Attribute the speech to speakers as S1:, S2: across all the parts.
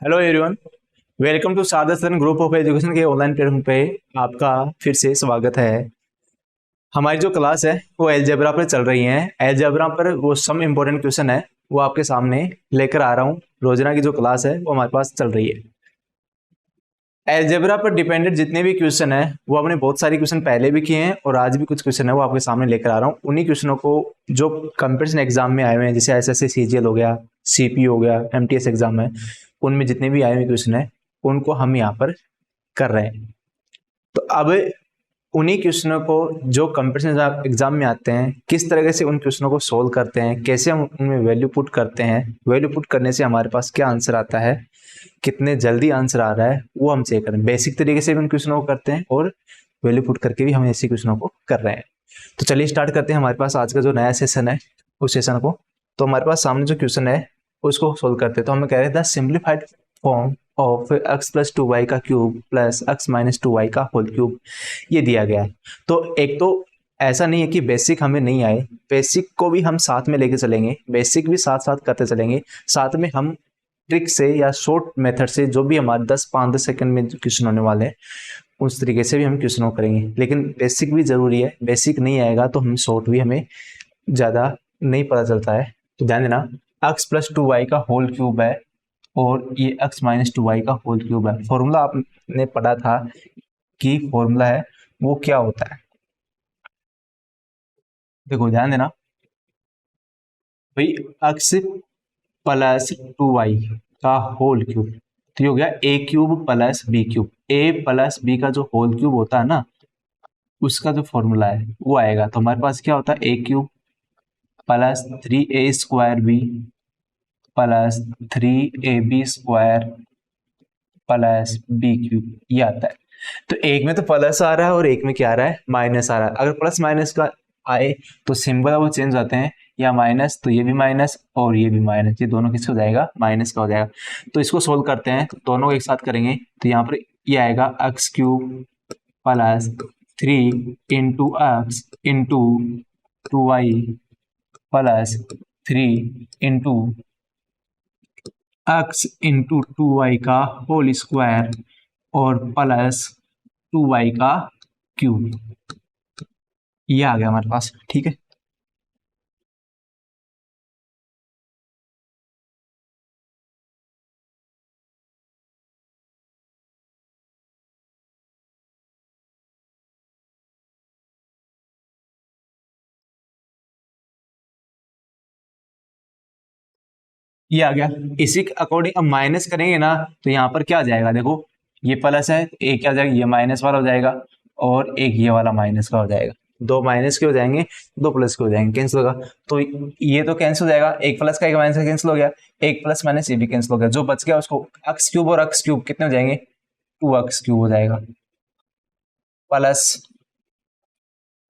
S1: Hello everyone, welcome to सादर group of education के online platform पे आपका फिर से स्वागत है। हमारी जो क्लास है वो अलजेब्रा पर चल रही है। अलजेब्रा पर वो सम इम्पोर्टेंट क्वेश्चन है वो आपके सामने लेकर आ रहा हूँ। रोजाना की जो क्लास है वो हमारे पास चल रही है। अलजेब्रा पर डिपेंडेंट जितने भी क्वेश्चन है वो हमने बहुत सारे क्वेश्चन पहले भी किए हैं और आज भी कुछ क्वेश्चन है वो आपके सामने लेकर आ रहा हूँ। उन्हीं क्वेश्चनों को जो कंपटीशन एग्जाम में आए हुए हैं, जैसे एसएससी सीजीएल हो गया, सीपी हो गया, एमटीएस एग्जाम है, उनमें जितने भी आए हुए क्वेश्चन है उनको हम यहाँ पर कर रहे हैं। तो अब उन्हीं क्वेश्चनों को जो कंपटीशन एग्जाम में आते हैं, किस तरह से उन क्वेश्चनों को सोल्व करते हैं, कैसे हम उनमें वैल्यू पुट करते हैं, वैल्यू पुट करने से हमारे पास क्या आंसर आता है, कितने जल्दी आंसर आ रहा है, वो हम चेक करें। बेसिक तरीके से भी उन क्वेश्चनों को करते हैं और वैल्यू पुट करके भी हम ऐसे क्वेश्चनों को कर रहे हैं। तो चलिए स्टार्ट करते हैं हमारे पास आज का जो नया सेशन है उस सेशन को। तो हमारे पास सामने जो क्वेश्चन है उसको सोल्व करते हैं। तो हमें कह रहे थे simplified form of x plus 2y का cube plus x minus 2y का होल क्यूब ये दिया गया है। तो एक तो ऐसा नहीं है कि बेसिक हमें नहीं आए, बेसिक को भी हम साथ में लेके चलेंगे, बेसिक भी साथ साथ करते चलेंगे। साथ में हम ट्रिक से या शॉर्ट मेथड से जो भी हमारे 5-10 सेकंड में क्वेश्चन होने वाले हैं उस तरीके से भी हम क्वेश्चनों करेंगे। लेकिन बेसिक भी जरूरी है, बेसिक नहीं आएगा तो हम शॉर्ट भी हमें ज़्यादा नहीं पता चलता है। तो ध्यान देना, x प्लस 2y का होल क्यूब है और ये x माइनस 2y का होल क्यूब है। फॉर्मूला आपने पढ़ा था कि फॉर्मूला है वो क्या होता है। देखो ध्यान देना भाई, x प्लस 2y का होल क्यूब तो ये हो गया a cube plus b cube. a plus b का जो होल क्यूब होता है ना उसका जो फॉर्मूला है वो आएगा। तो हमारे पास क्या होता है, a cube plus 3a square b plus 3ab square plus b cube, ये आता है। तो एक में तो प्लस आ रहा है और एक में क्या आ रहा है, माइनस आ रहा है। अगर प्लस माइनस का आए तो सिंबल वो चेंज होते हैं, या माइनस तो ये भी माइनस और ये भी माइनस, ये दोनों किसका हो जाएगा, माइनस का हो जाएगा। तो इसको सोल्व करते हैं, तो दोनों को एक साथ करेंगे तो यहाँ पर ये आएगा x cube plus 3 into x into 2y plus 3 into x into 2y का होल स्क्वायर और प्लस 2y का क्यूब, ये आ गया हमारे पास। ठीक है, ये आ गया। इसी के अकॉर्डिंग अब माइनस करेंगे ना तो यहाँ पर क्या आ जाएगा, देखो ये प्लस है, एक क्या हो जाएगा, ये माइनस वाला हो जाएगा और एक ये वाला माइनस का हो जाएगा। दो माइनस के हो जाएंगे, दो प्लस के हो जाएंगे, कैंसिल होगा। तो ये तो कैंसिल हो जाएगा, एक प्लस का एक माइनस का कैंसिल हो गया, एक प्लस माइनस ये भी कैंसिल हो गया। जो बच गया उसको एक्स क्यूब और एक्स क्यूब कितने हो जाएंगे, 2x क्यूब हो जाएगा प्लस,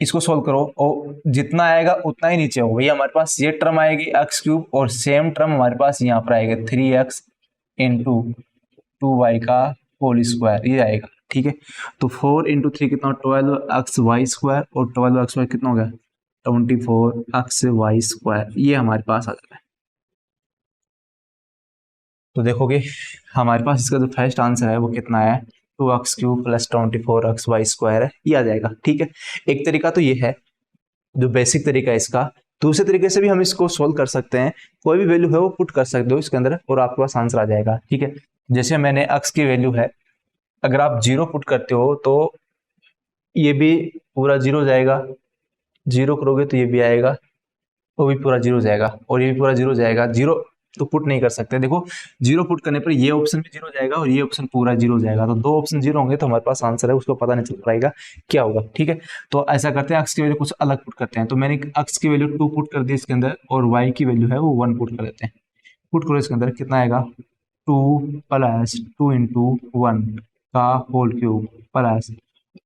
S1: इसको सोल्व करो और जितना आएगा उतना ही नीचे होगा। भैया हमारे पास ये टर्म आएगी एक्स क्यूब और सेम टर्म हमारे पास यहाँ पर आएगा 3x इंटू 2y का होल स्क्वायर, ये आएगा। ठीक है, तो 4 इंटू 3 कितना, 12xy स्क्वायर और 12xy कितना हो गया, 24xy स्क्वायर, ये हमारे पास आ जाएगा। तो देखोगे हमारे पास इसका जो फर्स्ट आंसर है वो कितना है, 2x cube plus 24xy square है, ये आ जाएगा। ठीक है, एक तरीका तो ये है जो बेसिक तरीका है इसका। दूसरे तरीके से भी हम इसको सोल्व कर सकते हैं, कोई भी वैल्यू है वो पुट कर सकते हो इसके अंदर और आपके पास आंसर आ जाएगा। ठीक है, जैसे मैंने x की वैल्यू है, अगर आप 0 पुट करते हो तो ये भी पूरा 0 हो जाएगा, 0 करोगे तो ये भी आएगा, वो भी पूरा 0 हो जाएगा और ये भी पूरा 0 हो जाएगा। 0 तो पुट नहीं कर सकते, देखो 0 पुट करने पर ये ऑप्शन भी 0 हो जाएगा और ये ऑप्शन पूरा 0 हो जाएगा। तो दो ऑप्शन 0 होंगे तो हमारे पास आंसर है, उसको पता नहीं चल पाएगा क्या होगा। ठीक है, तो ऐसा करते हैं, एक्स की वैल्यू कुछ अलग पुट करते हैं। तो मैंने एक्स की वैल्यू 2 पुट कर दी इसके अंदर और वाई की वैल्यू है वो 1 पुट कर देते हैं। पुट करो इसके अंदर, कितना आएगा, 2 प्लस 2 इंटू 1 का whole cube plus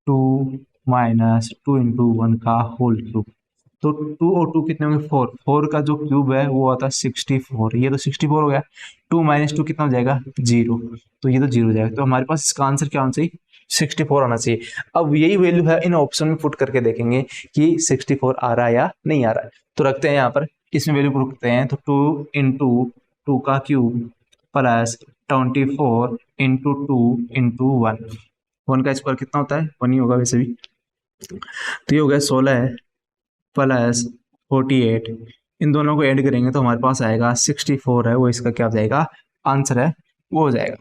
S1: 2 minus 2 into 1 का होल क्यूब। तो 2 और 2 कितने होंगे, 4, 4 का जो क्यूब है वो आता है 64, ये तो 64 हो गया। 2 माइनस 2 कितना हो जाएगा, 0, तो ये तो 0 हो जाएगा। तो हमारे पास इसका आंसर क्या होना चाहिए, 64 आना चाहिए। अब यही वैल्यू है इन ऑप्शन में पुट करके देखेंगे कि 64 आ रहा है या नहीं आ रहा है। तो रखते हैं यहाँ पर, इसमें वैल्यू पुट करते हैं, तो 2 इंटू 2 का क्यूब प्लस 24 इंटू 2 इंटू 1, 1 का स्क्वायर कितना होता है, 1 ही होगा वैसे भी। तो ये हो गया 16 प्लस 48, इन दोनों को ऐड करेंगे तो हमारे पास आएगा 64 है, वो इसका क्या हो जाएगा, आंसर है, वो हो जाएगा।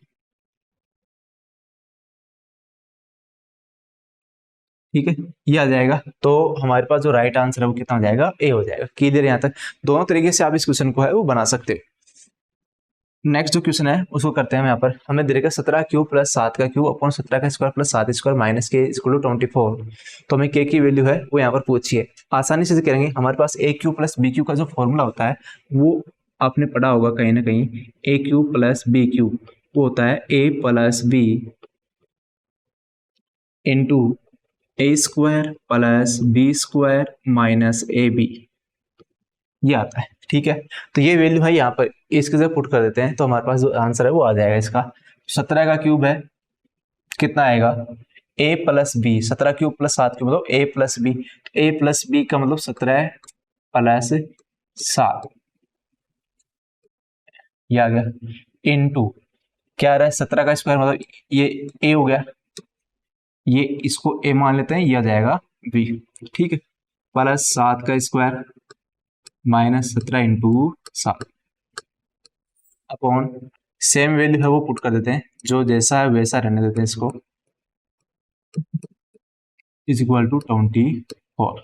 S1: ठीक है, ये आ जाएगा। तो हमारे पास जो राइट आंसर है वो कितना हो जाएगा, ए हो जाएगा। क्लियर यहाँ तक? दोनों तरीके से आप इस क्वेश्चन को है वो बना सकते हो। नेक्स्ट जो क्वेश्चन है उसको करते हैं। यहाँ पर हमें दे रखा 17 क्यूब प्लस 7 का क्यूब अपॉन 17 का स्क्वायर प्लस 7 स्क्वायर माइनस के इक्वल टू 24। तो हमें के की वैल्यू है वो यहाँ पर पूछिए। आसानी से करेंगे। हमारे पास ए क्यू प्लस बी क्यू का जो फॉर्मूला होता है वो आपने पढ़ा होगा कहीं ना कहीं। A cube plus B cube वो होता है A plus B into A square plus B square minus A B, ये आता है। ठीक है, तो ये वैल्यू है यहाँ पर इसके जब पुट कर देते हैं तो हमारे पास जो आंसर है वो आ जाएगा इसका। 17 का क्यूब है, कितना आएगा, a plus b, 17 cube plus 7 cube मतलब a plus b, a plus b का मतलब 17 प्लस 7, ये आ गया इनटू क्या आ रहा है, 17 का स्क्वायर मतलब ये a हो गया, ये इसको a मान लेते हैं, ये आ जाएगा b। ठीक है, प्लस 7 का square minus 17 into 7 upon same value है वो पुट कर देते हैं, जो जैसा है वैसा रहने देते हैं इसको, इज इक्वल टू 24।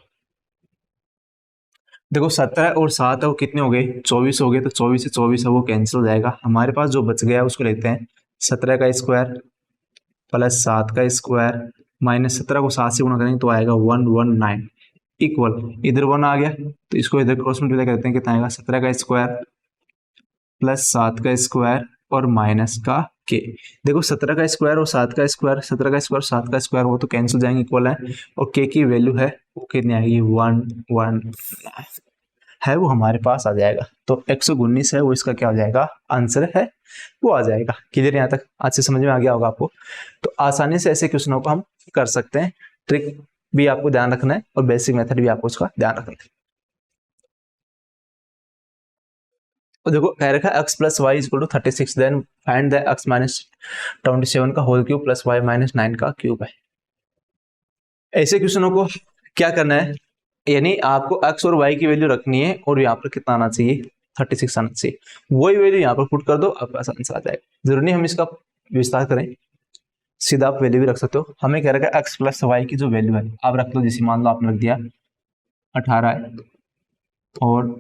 S1: देखो 17 और 7 है वो कितने हो गए, 24 हो गए। तो 24 से 24 है वो कैंसिल हो जाएगा। हमारे पास जो बच गया उसको लेते हैं 17 का स्क्वायर प्लस 7 का स्क्वायर माइनस 17 को 7 से गुणा करेंगे तो आएगा 119 इक्वल, इधर 1 आ गया तो इसको इधर क्रॉस मल्टीप्लाई करते हैं, कितना आएगा 17 का स्क्वायर प्लस 7 का स्क्वायर और माइनस का के। देखो 17 का स्क्वायर और 7 का स्क्वायर, 17 का स्क्वायर 7 का स्क्वायर वो तो कैंसिल जाएंगे, इक्वल है। और के की वैल्यू है वो कितनी आएगी, 119 है, वो हमारे पास आ जाएगा। तो 119 है वो इसका क्या हो जाएगा, आंसर है, वो आ जाएगा। क्लियर यहाँ तक? आज से समझ में आ गया होगा आपको। तो आसानी से ऐसे क्वेश्चनों को हम कर सकते हैं। ट्रिक भी आपको ध्यान रखना है और बेसिक मेथड भी आपको उसका ध्यान रखना है। तो देखो कह रखा है x plus y equal to 36, then find the x minus 27 का whole cube plus y minus 9 का क्यूब है। ऐसे क्वेश्चनों को क्या करना है, यानी आपको x और y की वैल्यू रखनी है और यहाँ पर कितना आना चाहिए, 36 आना चाहिए। वही वैल्यू यहाँ पर पुट कर दो, आपका आंसर आ जाएगा। जरूरी नहीं हम इसका विस्तार करें, सीधा आप वैल्यू भी रख सकते हो। हमें कह रखा है x प्लस वाई की जो वैल्यू है आप रख लो, जैसे मान लो आपने रख दिया 18 और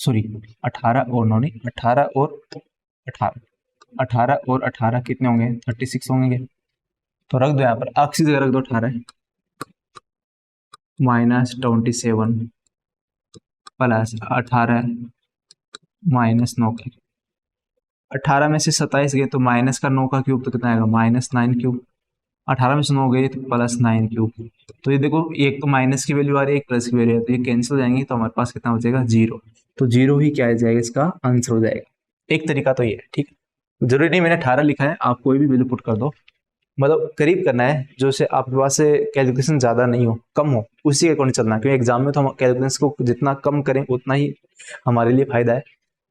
S1: सॉरी 18 और 9 नहीं, 18 और 18, 18 और 18 कितने होंगे, 36 होंगे। तो रख दो यहाँ पर, x की जगह रख दो 18 माइनस 27 प्लस 18 माइनस 9 का, 18 में से 27 गए तो माइनस का 9 का क्यूब तो कितना आएगा, माइनस 9 क्यूब। 18 में से 9 गए तो प्लस 9 क्यूब। तो ये देखो एक तो माइनस की वैल्यू आ रही है, एक प्लस की वैल्यू है, तो ये कैंसिल हो जाएंगे तो हमारे पास कितना हो जाएगा, 0। तो 0 ही क्या आ जाएगा, इसका आंसर हो जाएगा। एक तरीका तो ये है। ठीक है, जरूरी नहीं मैंने 18 लिखा है, आप कोई भी वैल्यू पुट कर दो, मतलब करीब करना है, जो से आपके पास से कैलकुलेशन ज़्यादा नहीं हो, कम हो, उसी के अकॉर्डिंग चलना है। क्योंकि एग्जाम में तो हम कैलकुलेशन को जितना कम करें उतना ही हमारे लिए फायदा है,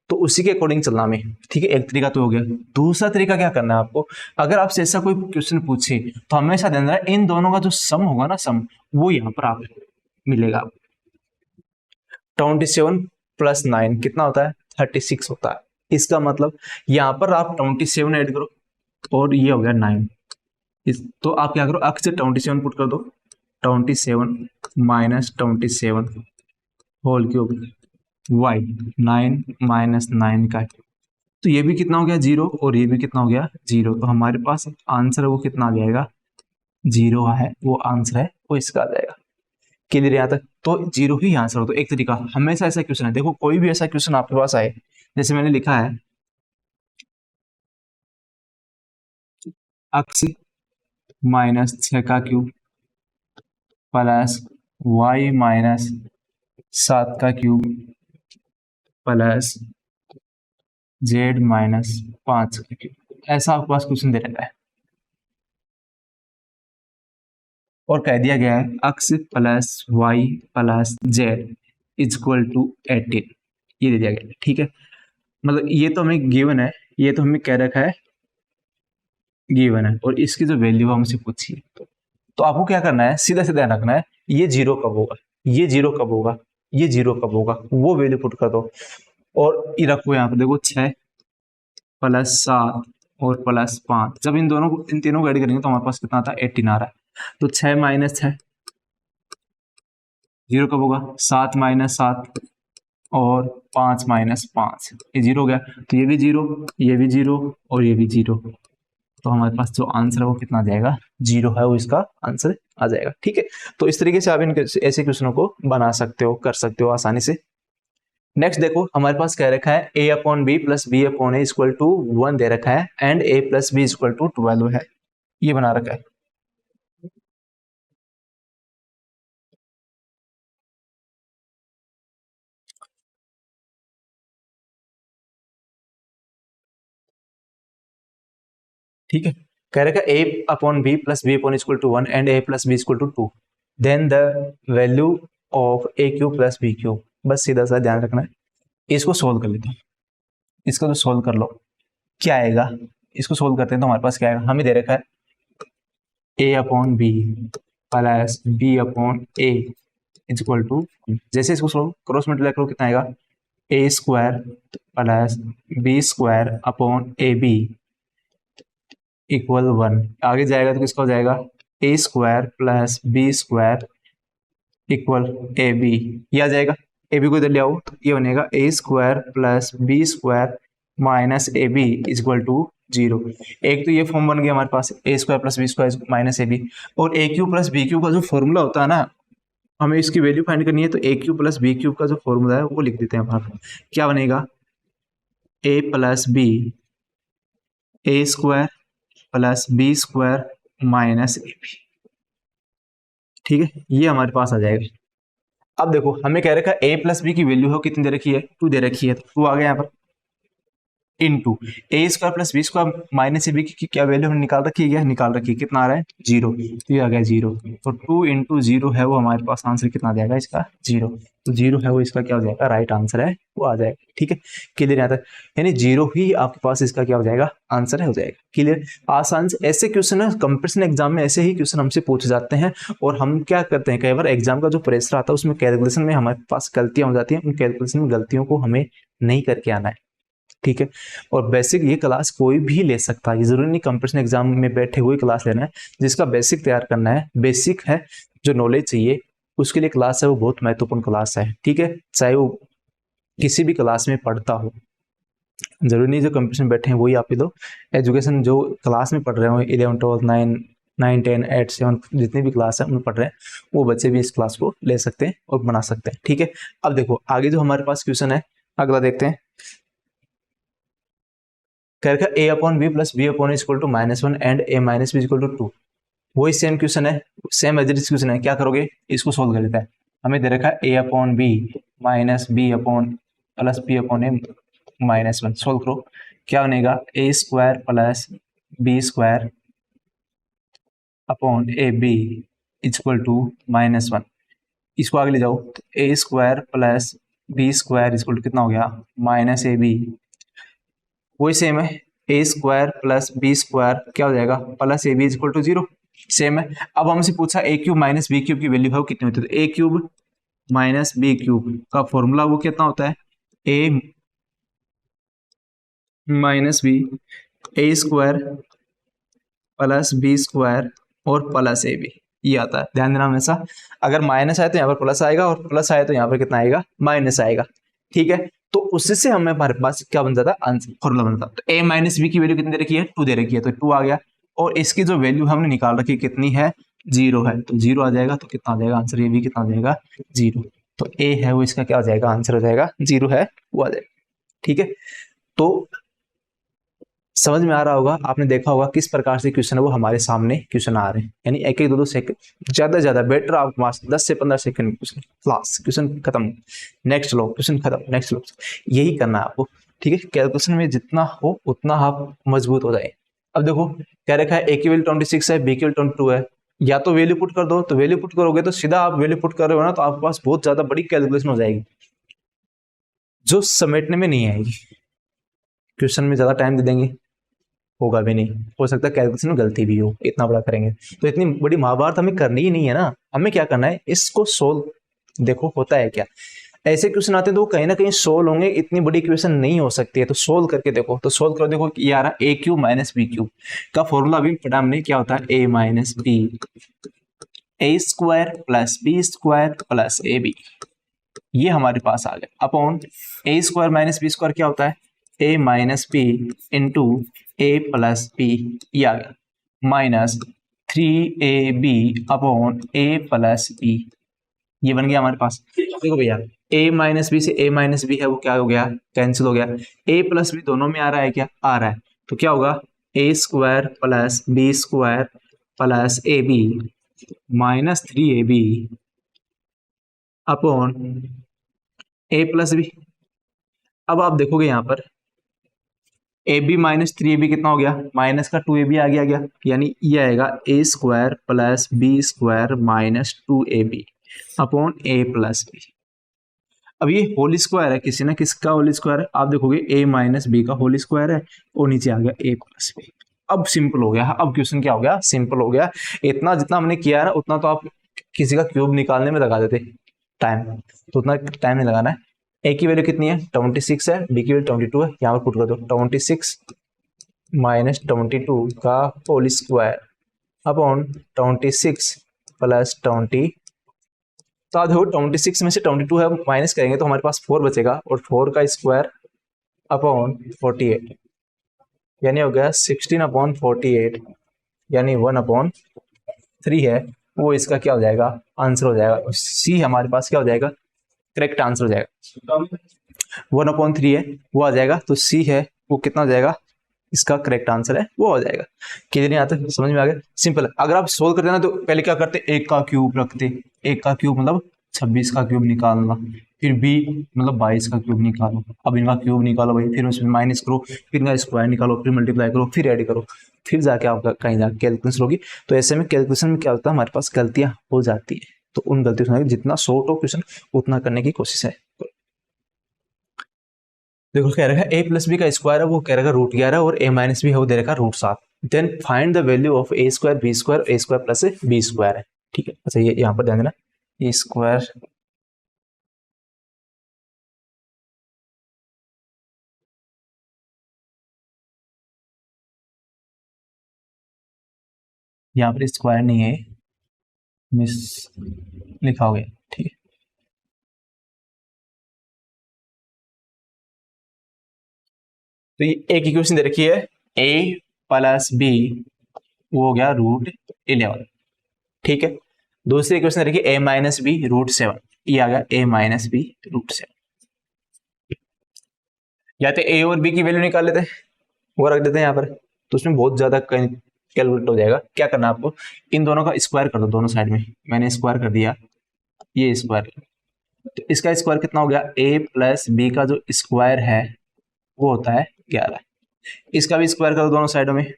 S1: तो उसी के अकॉर्डिंग चलना में। ठीक है, एक तरीका तो हो गया। दूसरा तरीका क्या करना है आपको, अगर आपसे ऐसा कोई क्वेश्चन पूछे तो हमेशा ध्यान रखना इन दोनों का जो सम होगा ना, सम वो यहाँ पर आप मिलेगा। 27 प्लस 9 कितना होता है, 36 होता है। इसका मतलब यहाँ पर आप 27 ऐड करो और ये हो गया 9, तो आप क्या करो, x से 27 पुट कर दो, 27 minus 27 whole cube y 9 minus 9 का, तो ये भी कितना हो गया 0 और ये भी कितना हो गया 0। तो हमारे पास आंसर वो कितना आ जाएगा, 0 है, वो आंसर है वो इसका आ जाएगा। क्लियर यहाँ तक? तो 0 ही आंसर हो। तो एक तरीका, हमेशा ऐसा क्वेश्चन है, देखो कोई भी ऐसा क्वेश्चन आपके पास आए, जैसे मैंने लिखा है x माइनस 6 का क्यूब प्लस y माइनस 7 का क्यूब प्लस z माइनस 5 का क्यूब, ऐसा आपके पास क्वेश्चन दे रखा है और कह दिया गया है x plus y plus z is equal to 18, ये दे दिया गया है। ठीक है, मतलब ये तो हमें गिवन है, ये तो हमें कह रखा है गिवन है, और इसकी जो वैल्यू हमसे पूछी है, तो आपको क्या करना है, सीधा सीधा रखना है, ये जीरो कब होगा, ये जीरो कब होगा, ये जीरो कब होगा, वो वैल्यू पुट कर दो। और ये रखो यहाँ पे देखो 6 प्लस 7 और प्लस 5, जब इन तीनों को ऐड करेंगे तो हमारे पास कितना आता है, 18 आ रहा है। तो 6 माइनस 6 जीरो कब होगा, 7 माइनस 7 और 5 माइनस 5, ये जीरो हो गया। तो ये भी जीरो, ये भी जीरो और ये भी जीरो, तो हमारे पास जो आंसर है वो कितना आ जाएगा, जीरो है, वो इसका आंसर आ जाएगा। ठीक है, तो इस तरीके से आप इन ऐसे क्वेश्चनों को बना सकते हो, कर सकते हो आसानी से। नेक्स्ट देखो, हमारे पास कह रखा है a upon B plus B upon A equal to 1 दे रखा है and a plus b equal to 12 है, ये बना रखा है। ठीक है, कह रखा है a upon B plus B upon equal to 1 and a plus b equal to 2, then the value of a cube plus b cube. बस सीधा सा ध्यान रखना है, इसको सोल्व कर लेते हैं, इसको तो सोल्व कर लो, क्या आएगा, इसको सोल्व करते हैं तो हमारे पास क्या आएगा, हमें दे रखा है a upon B plus B upon A equal to, जैसे इसको सोल्व क्रॉस मल्टीप्लाई करो कितना आएगा, A square plus B square upon A B equal 1, आगे जाएगा तो किसका हो जाएगा, A square plus B square equal A B, ये आ जाएगा, ए बी को इधर ले आओ तो ये बनेगा A square plus B square minus A B equal to 0। एक तो ये फॉर्म बन गया हमारे पास, A square plus B square minus A B, और A cube plus B cube का जो फॉर्मूला होता है ना, हमें इसकी वैल्यू फाइंड करनी है, तो ए क्यूब प्लस बी क्यूब का जो फॉर्मूला है वो लिख देते हैं वहां पर, क्या बनेगा, A plus B A square plus B square minus A B. ठीक है, ये हमारे पास आ जाएगा। अब देखो हमें कह रखा है ए प्लस बी की वैल्यू हो कितनी दे रखी है, 2 दे रखी है, तो 2 आ गया यहाँ पर, into a square plus B square minus A b की क्या वैल्यू हमने निकाल रखी है, क्या निकाल रखी है, कितना आ रहा है, 0, तो ये आ गया 0, तो 2 इंटू 0 है वो हमारे पास आंसर कितना आ जाएगा इसका, 0, तो 0 है वो इसका क्या हो जाएगा, राइट आंसर है वो आ जाएगा। ठीक है, क्लियर यहाँ तक, यानी 0 ही आपके पास इसका क्या हो जाएगा, आंसर है, हो जाएगा। क्लियर, आसान से ऐसे क्वेश्चन है कंपटीशन एग्जाम में, ऐसे ही क्वेश्चन हमसे पूछे जाते हैं, और हम क्या करते हैं, कई बार एग्जाम का जो प्रेशर आता है उसमें कैलकुलेशन में हमारे पास गलतियां हो जाती हैं, उन कैलकुलेशन में गलतियों को हमें नहीं करके आना है। ठीक है, और बेसिक ये क्लास कोई भी ले सकता है, ये जरूरी नहीं कंपटीशन एग्जाम में बैठे हुए क्लास लेना है, जिसका बेसिक तैयार करना है, बेसिक है जो नॉलेज चाहिए उसके लिए क्लास है, वो बहुत महत्वपूर्ण क्लास है। ठीक है, चाहे वो किसी भी क्लास में पढ़ता हो, जरूरी नहीं जो कंपटीशन में बैठे हैं वही आप ही लो, एजुकेशन जो क्लास में पढ़ रहे हो 11 12 9 10 8 7 जितनी भी क्लास है उनमें पढ़ रहे हैं, वो बच्चे भी इस क्लास को ले सकते हैं और बना सकते हैं। ठीक है, अब देखो आगे जो हमारे पास क्वेश्चन है अगला देखते हैं, कह रखा A upon B plus B upon equal to -1 and A minus B equal to 2, वही सेम क्वेश्चन है, सेम एज क्वेश्चन है, क्या करोगे, इसको सोल्व कर लेते हैं। हमें दे रखा है A upon B minus B upon plus B upon A -1, solve करो, क्या बनेगा, A square plus B square upon A B equal to -1, इसको आगे ले जाओ तो A square plus B square equal to कितना हो गया, माइनस ए बी, वही सेम है, A square plus B square क्या हो जाएगा, plus A B equal to 0, same है। अब हमसे पूछा ए क्यूब माइनस बी क्यूब की वैल्यू है वो कितनी होती है, तो ए क्यूब माइनस बी क्यूब का फॉर्मूला वो कितना होता है, ए माइनस बी ए स्क्वायर प्लस बी स्क्वायर और प्लस ए बी, ये आता है, ध्यान देना हमेशा, अगर माइनस आए तो यहाँ पर प्लस आएगा और प्लस आए तो यहाँ पर कितना आएगा, माइनस आएगा। ठीक है, तो उससे हमें हमारे पास क्या बन जाता है, फॉर्मूला बनता है, तो ए माइनस बी की वैल्यू कितनी दे रखी है, 2 दे रखी है, तो 2 आ गया, और इसकी जो वैल्यू हमने निकाल रखी कितनी है, 0 है, तो 0 आ जाएगा, तो कितना आ जाएगा आंसर, ये भी कितना आ जाएगा, 0, तो ए है वो इसका क्या हो जाएगा, आंसर हो जाएगा 0 है वो आ जाएगा। ठीक है, तो समझ में आ रहा होगा, आपने देखा होगा किस प्रकार से क्वेश्चन है वो हमारे सामने क्वेश्चन आ रहे हैं, यानी एक एक दो सेकंड, ज्यादा से ज्यादा बेटर आपके पास 10 से 15 सेकंड क्वेश्चन, क्लास क्वेश्चन खत्म, नेक्स्ट लो क्वेश्चन खत्म, नेक्स्ट लो, यही करना है आपको। ठीक है, कैलकुलेशन में जितना हो उतना आप मजबूत हो जाए। अब देखो क्या रखा है, ए की वैल्यू 26 है, बी की वैल्यू 22 है, या तो वैल्यू पुट कर दो, तो वैल्यू पुट करोगे तो सीधा आप वैल्यू पुट कर रहे हो ना, तो आपके पास बहुत ज्यादा बड़ी कैलकुलेशन हो जाएगी जो समेटने में नहीं आएगी। क्वेश्चन में ज़्यादा टाइम दे देंगे, होगा भी नहीं, हो सकता है कैलकुलेशन में गलती भी हो, इतना बड़ा करेंगे तो इतनी बड़ी महाभारत हमें करनी ही नहीं है ना। हमें क्या करना है, इसको सोल्व। देखो होता है क्या, ऐसे क्वेश्चन आते हैं तो वो कहीं ना कहीं सोल्व होंगे, इतनी बड़ी क्वेश्चन नहीं हो सकती है, तो सोल्व करके देखो। तो सोल्व करो, देखो ये आ रहा है a³ माइनस बी क्यूब का फॉर्मूला अभी पढ़ा हमने, क्या होता है a minus b A square plus B square plus A B, ये हमारे पास आ गया upon a square minus b square क्या होता है a minus b into a plus b, ये आ गया minus 3ab upon a plus b, ये बन गया हमारे पास। देखो भैया a माइनस बी से a माइनस बी है वो क्या हो गया, कैंसिल हो गया। a प्लस बी दोनों में आ रहा है क्या, आ रहा है, तो क्या होगा a square plus B square plus A b minus 3ab upon a plus b. अब आप देखोगे यहाँ पर ए बी माइनस 3ab कितना हो गया, माइनस का 2ab आ गया, यानी ये आएगा a square plus B square minus 2ab upon a plus b. अब ये होल स्क्वायर है, किसी ना किसका होल स्क्वायर है, आप देखोगे a माइनस बी का होल स्क्वायर है और नीचे आ गया a प्लस बी। अब सिंपल हो गया, अब क्वेश्चन क्या हो गया, सिंपल हो गया। इतना जितना हमने किया है ना उतना तो आप किसी का क्यूब निकालने में लगा देते टाइम, तो उतना टाइम नहीं लगाना है। a की वैल्यू कितनी है 26 है, b की वैल्यू 22 है, यहाँ पर पुट कर दो 26 माइनस 22 का होल स्क्वायर अपॉन 26 प्लस 20। तो देखो 26 में से 22 है माइनस करेंगे तो हमारे पास 4 बचेगा, और 4 का स्क्वायर अपॉन 48, यानी हो गया 16 अपॉन 48, यानी 1/3 है, वो इसका क्या हो जाएगा, आंसर हो जाएगा। सी हमारे पास क्या हो जाएगा, करेक्ट आंसर हो जाएगा। 1/3 है वो आ जाएगा, तो सी है वो कितना हो जाएगा, इसका करेक्ट आंसर है वो हो जाएगा। क्लियर नहीं आता, समझ में आ गया, सिंपल है। अगर आप सोल्व करते ना तो पहले क्या करते, एक का क्यूब रखते, एक का क्यूब मतलब 26 का क्यूब निकालना, फिर b मतलब 22 का क्यूब निकालो, अब इनका क्यूब निकालो भाई, फिर उसमें माइनस करो, फिर इनका स्क्वायर निकालो, फिर मल्टीप्लाई करो, फिर ऐड करो, फिर जाके आपका कहीं जाके कैलकुलेशन होगी। तो ऐसे में कैलकुलेशन में क्या होता है, हमारे पास गलतियां हो जाती है, तो उन गलतियों से जितना शॉर्ट हो क्वेश्चन उतना करने की कोशिश है। देखो कह रखा है a प्लस बी का स्क्वायर है वो कह रखा √11 और a माइनस बी है वो दे रखा √7। Then find the value of a square b square a square plus B square है, ठीक है। अच्छा ये यहाँ पर ध्यान देना, ए स्क्वायर यहाँ पर स्क्वायर नहीं है, मिस लिखा हो गया, ठीक है। तो ये एक इक्वेशन दे रखी है a प्लस बी, वो हो गया √11, ठीक है। दूसरी इक्वेशन दे रखी है a माइनस बी √7, ये आ गया a माइनस बी √7। या तो a और b की वैल्यू निकाल लेते हैं, वो रख देते हैं यहाँ पर, तो उसमें बहुत ज्यादा कैलकुलेट हो जाएगा। क्या करना है आपको, इन दोनों का स्क्वायर कर दो दोनों साइड में, मैंने स्क्वायर कर दिया, ये स्क्वायर, तो इसका स्क्वायर कितना हो गया, a प्लस बी का जो स्क्वायर है वो होता है 11, इसका भी स्क्वायर कर दो दोनों साइडों में,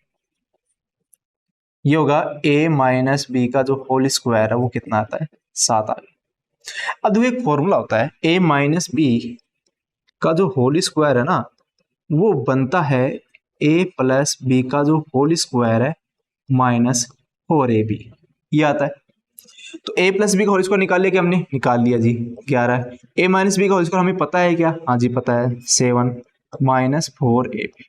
S1: ये होगा a माइनस बी का जो होल स्क्वायर है वो कितना आता है 7 आ गया। अब देखो एक फॉर्मूला होता है a माइनस बी का जो होल स्क्वायर है ना वो बनता है a प्लस बी का जो होल स्क्वायर है माइनस 4ab, ये आता है। तो a प्लस बी का होल स्क्वायर निकाल लिया क्या हमने, निकाल लिया जी 11। a माइनस बी का होल स्क्वायर हमें पता है क्या, हाँ जी पता है 7 माइनस 4ab।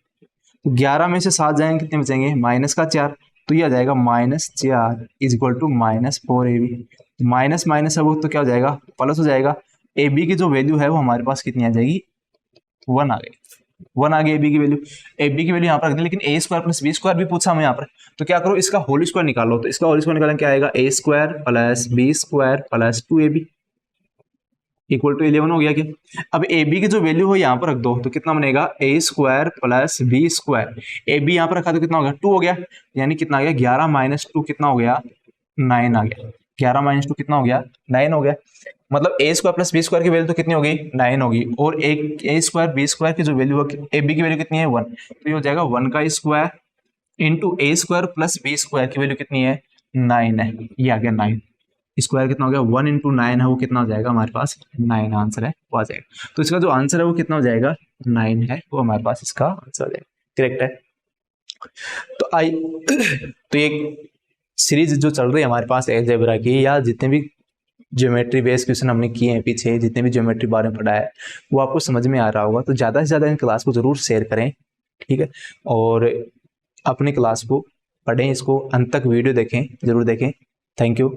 S1: तो 11 में से 7 जाएंगे कितने बचेंगे, माइनस का 4, तो ये आ जाएगा -4 is equal to -4ab। Minus minus है वो तो क्या हो जाएगा, प्लस हो जाएगा। ए बी की जो वैल्यू है वो हमारे पास कितनी आ जाएगी, 1 आ गई, 1 आ गई ए बी की वैल्यू। ए बी की वैल्यू यहाँ पर रख दी, लेकिन ए स्क्वायर प्लस बी स्क्वायर भी पूछा हमें यहाँ पर, तो क्या करो इसका होल स्क्वायर निकालो, तो इसका होल स्क्वायर निकालना क्या आएगा, A square plus B square plus 2ab equal to 11 हो गया क्या। अब ए बी की जो वैल्यू हो यहाँ पर रख दो, तो कितना बनेगा A square plus B square, A B यहाँ पर रखा तो कितना हो गया 2 हो गया, यानी कितना आ गया 11 माइनस 2 कितना हो गया 9 आ गया, 11 माइनस 2 कितना हो गया 9 हो गया। मतलब ए स्क्वायर प्लस बी स्क्वायर की वैल्यू तो कितनी हो गई 9 होगी, और एक ए स्क्वायर बी स्क्वायर की जो वैल्यू है ए बी की वैल्यू कितनी है 1, तो ये हो जाएगा 1 का square into A square plus B square की वैल्यू कितनी है 9 है, ये आ गया 9, स्क्वायर कितना हो गया 1 × 9 है वो कितना हो जाएगा हमारे पास 9 आंसर है वो आ जाएगा। तो इसका जो आंसर है वो कितना हो जाएगा 9 है, वो हमारे पास इसका आंसर है, करेक्ट है। तो तो ये सीरीज जो चल रही है हमारे पास अलजेब्रा की, या जितने भी ज्योमेट्री बेस्ड क्वेश्चन हमने किए हैं पीछे, जितने भी ज्योमेट्री बारे में पढ़ा है वो आपको समझ में आ रहा होगा, तो ज़्यादा से ज़्यादा इन क्लास को ज़रूर शेयर करें, ठीक है। और अपने क्लास को पढ़ें, इसको अंत तक वीडियो देखें, ज़रूर देखें। Thank you.